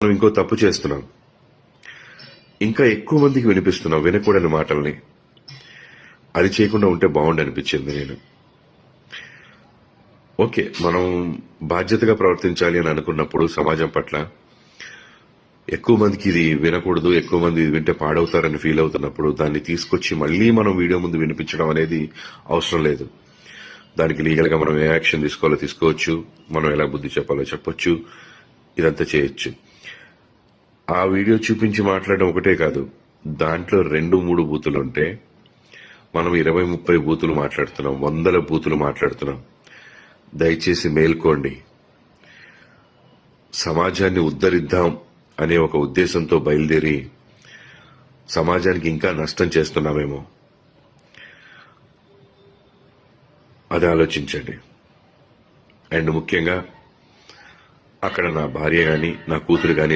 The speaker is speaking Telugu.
మనం ఇంకో తప్పు చేస్తున్నాం. ఇంకా ఎక్కువ మందికి వినిపిస్తున్నాం వినకూడని మాటల్ని. అది చేయకుండా ఉంటే బాగుండనిపించింది నేను. ఓకే, మనం బాధ్యతగా ప్రవర్తించాలి అని అనుకున్నప్పుడు సమాజం పట్ల ఎక్కువ మందికి ఇది వినకూడదు, ఎక్కువ మంది ఇది వింటే పాడవుతారని ఫీల్ అవుతున్నప్పుడు దాన్ని తీసుకొచ్చి మళ్ళీ మనం వీడియో ముందు వినిపించడం అనేది అవసరం లేదు. దానికి లీగల్ గా మనం ఏ యాక్షన్ తీసుకోవాలో తీసుకోవచ్చు, మనం ఎలా బుద్ధి చెప్పాలో చెప్పొచ్చు, ఇదంతా చేయొచ్చు. ఆ వీడియో చూపించి మాట్లాడడం ఒకటే కాదు, దాంట్లో 2-3 బూతులు ఉంటే మనం 20-30 బూతులు మాట్లాడుతున్నాం, 100 బూతులు మాట్లాడుతున్నాం. దయచేసి మేల్కోండి. సమాజాన్ని ఉద్ధరిద్దాం అనే ఒక ఉద్దేశంతో బయలుదేరి సమాజానికి ఇంకా నష్టం చేస్తున్నామేమో, అది ఆలోచించండి. అండ్ ముఖ్యంగా అక్కడ నా భార్య గాని నా కూతురు గాని